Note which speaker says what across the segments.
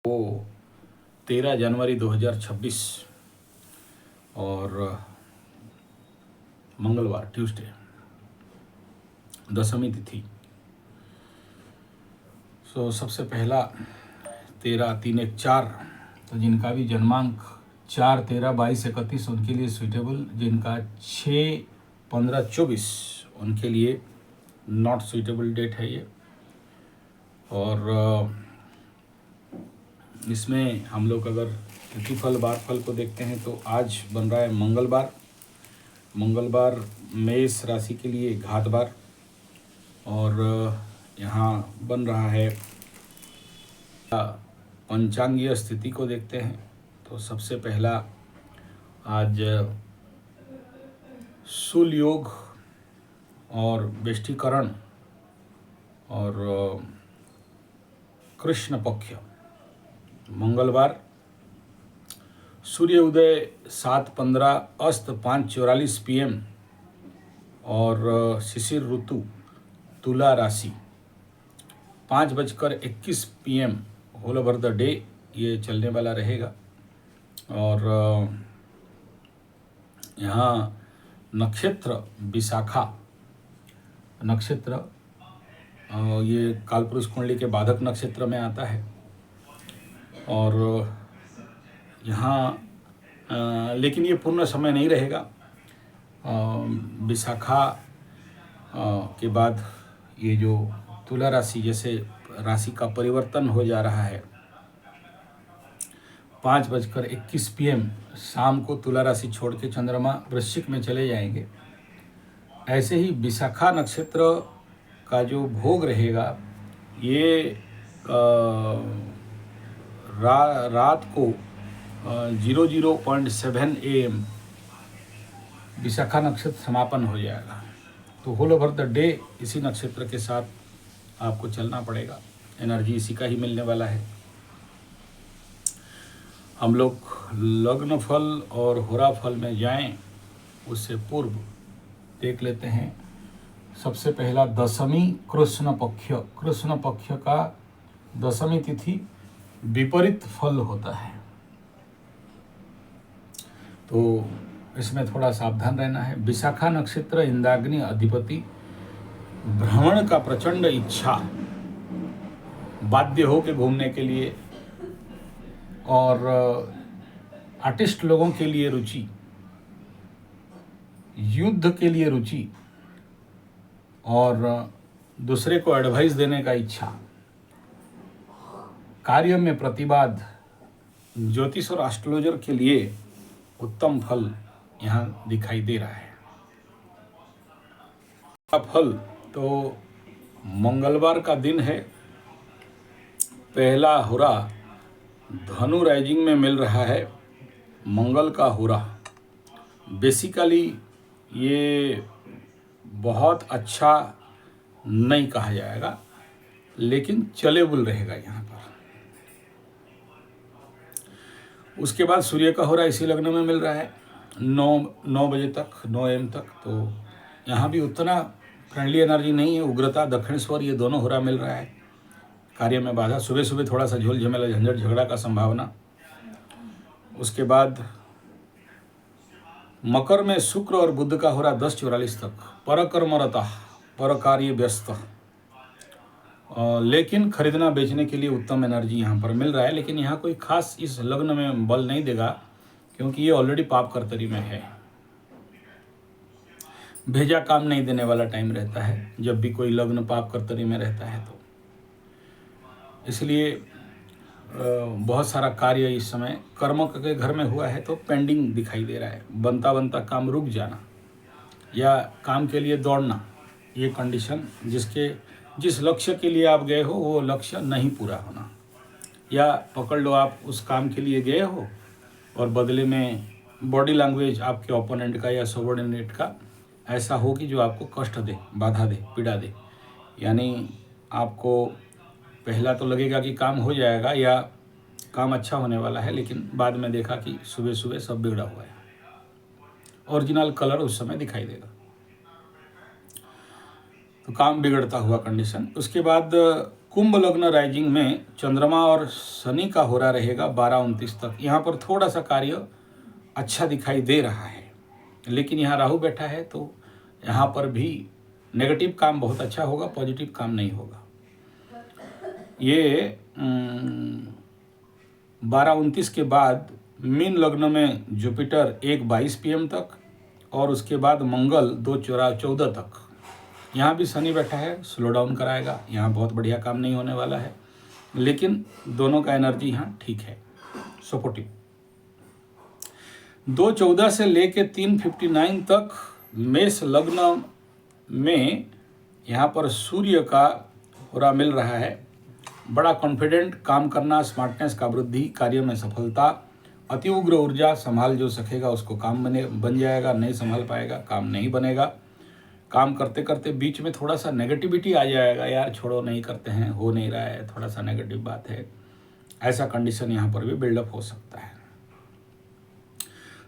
Speaker 1: वो 13 जनवरी 2026 और मंगलवार ट्यूसडे दशमी तिथि। सबसे पहला 13-3-1-4, तो जिनका भी जन्मांक 4-13-22-31 उनके लिए सुइटेबल, जिनका 6-15-24 उनके लिए नॉट सुइटेबल डेट है ये। और इसमें हम लोग अगर तिथिफल बार फल को देखते हैं तो आज बन रहा है मंगलवार मेष राशि के लिए घात बार, और यहाँ बन रहा है पंचांगीय स्थिति को देखते हैं तो सबसे पहला आज शूल योग और बेष्टीकरण और कृष्ण पक्ष। मंगलवार सूर्य उदय 7:15, अस्त 5:44 PM और शिशिर ऋतु तुला राशि 5:21 PM whole over the day ये चलने वाला रहेगा। और यहाँ नक्षत्र विशाखा नक्षत्र, ये कालपुरुष कुंडली के बाधक नक्षत्र में आता है। और यहाँ लेकिन ये पूर्ण समय नहीं रहेगा। विशाखा के बाद ये जो तुला राशि, जैसे राशि का परिवर्तन हो जा रहा है, 5:21 PM शाम को तुला राशि छोड़ के चंद्रमा वृश्चिक में चले जाएंगे। ऐसे ही विशाखा नक्षत्र का जो भोग रहेगा ये रात को 00:07 AM विशाखा नक्षत्र समापन हो जाएगा। तो होल ओवर द डे इसी नक्षत्र के साथ आपको चलना पड़ेगा, एनर्जी इसी का ही मिलने वाला है। हम लोग लग्न फल और होरा फल में जाएं उससे पूर्व देख लेते हैं सबसे पहला दशमी कृष्ण पक्ष का दशमी तिथि विपरीत फल होता है, तो इसमें थोड़ा सावधान रहना है। विशाखा नक्षत्र इंद्राग्नि अधिपति, भ्रमण का प्रचंड इच्छा, बाध्य हो के घूमने के लिए, और आर्टिस्ट लोगों के लिए रुचि, युद्ध के लिए रुचि, और दूसरे को एडवाइस देने का इच्छा, कार्य में प्रतिवाद, ज्योतिष और एस्ट्रोलॉजर के लिए उत्तम फल यहाँ दिखाई दे रहा है। फल तो मंगलवार का दिन है, पहला हुरा धनु राइजिंग में मिल रहा है। मंगल का हुरा बेसिकली ये बहुत अच्छा नहीं कहा जाएगा, लेकिन चलेबल रहेगा यहाँ पर। उसके बाद सूर्य का होरा इसी लग्न में मिल रहा है 9 बजे तक, 9 AM तक। तो यहाँ भी उतना फ्रेंडली एनर्जी नहीं है, उग्रता दक्षिण स्वर ये दोनों होरा मिल रहा है। कार्य में बाधा, सुबह थोड़ा सा झोल झमेला झंझट झगड़ा का संभावना। उसके बाद मकर में शुक्र और बुध का होरा 10:44 तक, परकर्मरता, पर कार्य व्यस्त, लेकिन खरीदना बेचने के लिए उत्तम एनर्जी यहाँ पर मिल रहा है। लेकिन यहाँ कोई खास इस लग्न में बल नहीं देगा, क्योंकि ये ऑलरेडी पाप कर्तरी में है। भेजा काम नहीं देने वाला टाइम रहता है जब भी कोई लग्न पाप कर्तरी में रहता है, तो इसलिए बहुत सारा कार्य इस समय कर्म के घर में हुआ है तो पेंडिंग दिखाई दे रहा है। बनता काम रुक जाना या काम के लिए दौड़ना, ये कंडीशन, जिस लक्ष्य के लिए आप गए हो वो लक्ष्य नहीं पूरा होना, या पकड़ लो आप उस काम के लिए गए हो और बदले में बॉडी लैंग्वेज आपके ओपोनेंट का या सबॉर्डिनेट का ऐसा हो कि जो आपको कष्ट दे, बाधा दे, पीड़ा दे। यानी आपको पहला तो लगेगा कि काम हो जाएगा या काम अच्छा होने वाला है, लेकिन बाद में देखा कि सुबह सब बिगड़ा हुआ है। ओरिजिनल कलर उस समय दिखाई देगा, तो काम बिगड़ता हुआ कंडीशन। उसके बाद कुंभ लग्न राइजिंग में चंद्रमा और शनि का हो रहा रहेगा 12-29 तक। यहाँ पर थोड़ा सा कार्य अच्छा दिखाई दे रहा है, लेकिन यहाँ राहु बैठा है तो यहाँ पर भी नेगेटिव काम बहुत अच्छा होगा, पॉजिटिव काम नहीं होगा। ये 12-29 के बाद मीन लग्न में जुपिटर 1:22 PM तक और उसके बाद मंगल 2:14 तक। यहाँ भी शनि बैठा है, स्लो डाउन कराएगा। यहाँ बहुत बढ़िया काम नहीं होने वाला है, लेकिन दोनों का एनर्जी यहाँ ठीक है, सपोर्टिव। 2:14 से लेके 3:59 तक मेष लग्न में यहाँ पर सूर्य का होरा मिल रहा है। बड़ा कॉन्फिडेंट काम करना, स्मार्टनेस का वृद्धि, कार्य में सफलता, अति उग्र ऊर्जा, संभाल जो सकेगा उसको काम बन जाएगा, नहीं संभाल पाएगा काम नहीं बनेगा। काम करते करते बीच में थोड़ा सा नेगेटिविटी आ जाएगा, यार छोड़ो नहीं करते हैं, हो नहीं रहा है, थोड़ा सा नेगेटिव बात है, ऐसा कंडीशन यहाँ पर भी बिल्डअप हो सकता है।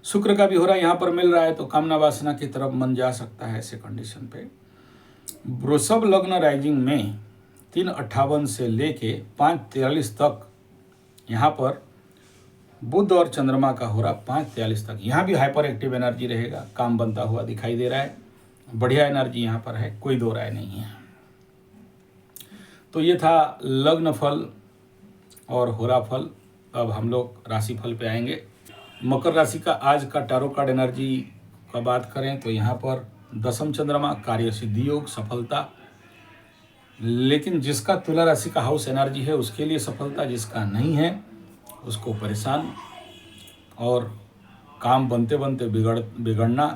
Speaker 1: शुक्र का भी हो रहा है यहाँ पर मिल रहा है, तो कामना वासना की तरफ मन जा सकता है ऐसे कंडीशन पे। वृषभ लग्न राइजिंग में 3:58 से लेके 5:43 तक यहाँ पर बुध और चंद्रमा का हो रहा 5:43 तक। यहाँ भी हाइपर एक्टिव एनर्जी रहेगा, काम बनता हुआ दिखाई दे रहा है, बढ़िया एनर्जी यहाँ पर है, कोई दो राय नहीं है। तो ये था लग्न फल और होरा फल। अब हम लोग राशि फल पे आएंगे। मकर राशि का आज का टैरो कार्ड एनर्जी का बात करें तो यहाँ पर दशम चंद्रमा, कार्य सिद्धि योग, सफलता। लेकिन जिसका तुला राशि का हाउस एनर्जी है उसके लिए सफलता, जिसका नहीं है उसको परेशान और काम बनते बनते बिगड़ना,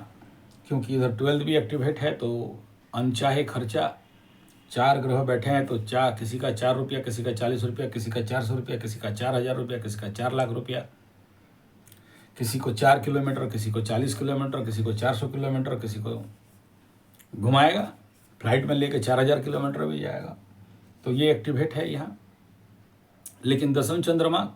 Speaker 1: क्योंकि इधर 12th भी एक्टिवेट है तो अनचाहे खर्चा। 4 ग्रह बैठे हैं तो किसी का 4 रुपया, किसी का 40 रुपया, किसी का 400 रुपया, किसी का 4000 रुपया, किसी का 4 लाख रुपया, किसी को 4 किलोमीटर, किसी को 40 किलोमीटर, किसी को 400 किलोमीटर, किसी को घुमाएगा, फ्लाइट में लेके 4000 किलोमीटर भी जाएगा। तो ये एक्टिवेट है यहाँ। लेकिन दशम चंद्रमा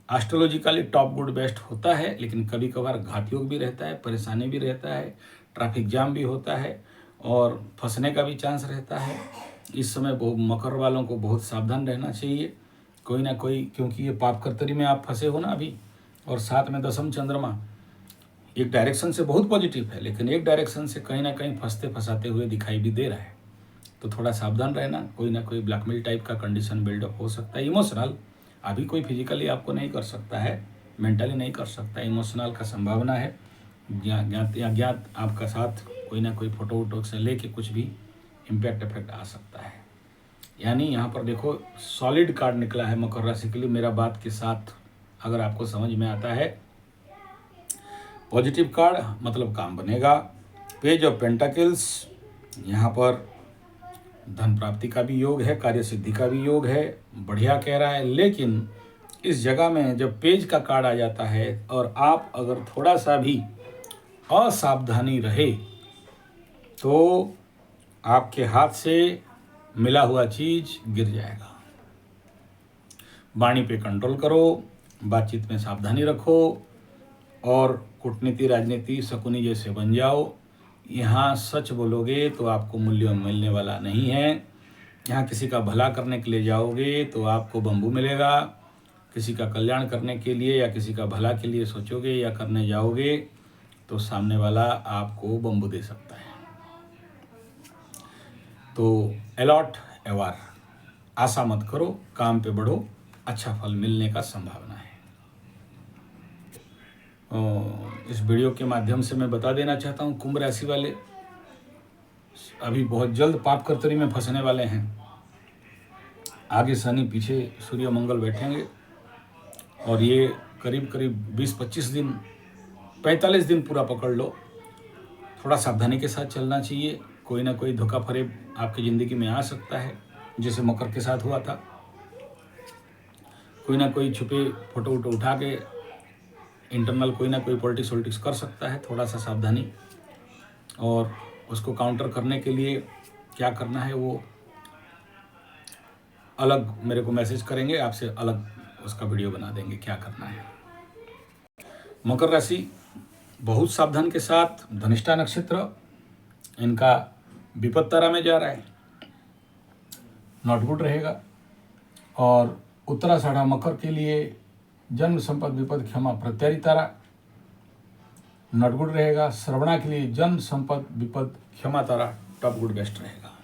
Speaker 1: एस्ट्रोलॉजिकली टॉप गुड बेस्ट होता है, लेकिन कभी कभार घात योग भी रहता है, परेशानी भी रहता है, ट्रैफिक जाम भी होता है और फंसने का भी चांस रहता है। इस समय मकर वालों को बहुत सावधान रहना चाहिए, कोई ना कोई, क्योंकि ये पाप कर्तरी में आप फंसे हो ना अभी, और साथ में दशम चंद्रमा एक डायरेक्शन से बहुत पॉजिटिव है, लेकिन एक डायरेक्शन से कहीं ना कहीं फंसते फंसाते हुए दिखाई भी दे रहा है। तो थोड़ा सावधान रहना, कोई ना कोई ब्लैकमेल टाइप का कंडीशन बिल्डअप हो सकता है। इमोशनल अभी कोई फिजिकली आपको नहीं कर सकता है, मेंटली नहीं कर सकता, इमोशनल का संभावना है। ज्ञात या ज्ञात आपका साथ कोई ना कोई फोटो वोटो से लेके कुछ भी इम्पैक्ट इफेक्ट आ सकता है। यानी यहाँ पर देखो सॉलिड कार्ड निकला है मकर राशि के लिए। मेरा बात के साथ अगर आपको समझ में आता है, पॉजिटिव कार्ड मतलब काम बनेगा। पेज ऑफ पेंटाकल्स, यहाँ पर धन प्राप्ति का भी योग है, कार्य सिद्धि का भी योग है, बढ़िया कह रहा है। लेकिन इस जगह में जब पेज का कार्ड आ जाता है और आप अगर थोड़ा सा भी असावधानी रहे तो आपके हाथ से मिला हुआ चीज गिर जाएगा। वाणी पे कंट्रोल करो, बातचीत में सावधानी रखो और कूटनीति राजनीति शकुनी जैसे बन जाओ। यहाँ सच बोलोगे तो आपको मूल्य मिलने वाला नहीं है। यहाँ किसी का भला करने के लिए जाओगे तो आपको बम्बू मिलेगा। किसी का कल्याण करने के लिए या किसी का भला के लिए सोचोगे या करने जाओगे तो सामने वाला आपको बम्बू दे सकता है। तो अलॉट एवार, आशा मत करो, काम पे बढ़ो, अच्छा फल मिलने का संभावना है। इस वीडियो के माध्यम से मैं बता देना चाहता हूँ, कुंभ राशि वाले अभी बहुत जल्द पाप कर्तरी में फंसने वाले हैं। आगे शनि, पीछे सूर्य मंगल बैठेंगे और ये करीब करीब 20-25 दिन, 45 दिन पूरा पकड़ लो। थोड़ा सावधानी के साथ चलना चाहिए। कोई ना कोई धोखा फरेब आपकी ज़िंदगी में आ सकता है, जैसे मकर के साथ हुआ था। कोई ना कोई छुपे फोटो वोटो उठा के इंटरनल कोई ना कोई पॉलिटिक्स कर सकता है। थोड़ा सा सावधानी, और उसको काउंटर करने के लिए क्या करना है वो अलग मेरे को मैसेज करेंगे, आपसे अलग उसका वीडियो बना देंगे क्या करना है। मकर राशि बहुत सावधान के साथ, धनिष्ठा नक्षत्र इनका विपद तारा में जा रहा है, नॉट गुड रहेगा। और उत्तराषाढ़ा मकर के लिए जन्म संपद विपद क्षमा प्रत्यारी तारा नट गुड रहेगा। श्रवणा के लिए जन्म संपद विपद क्षमा तारा टॉप गुड बेस्ट रहेगा।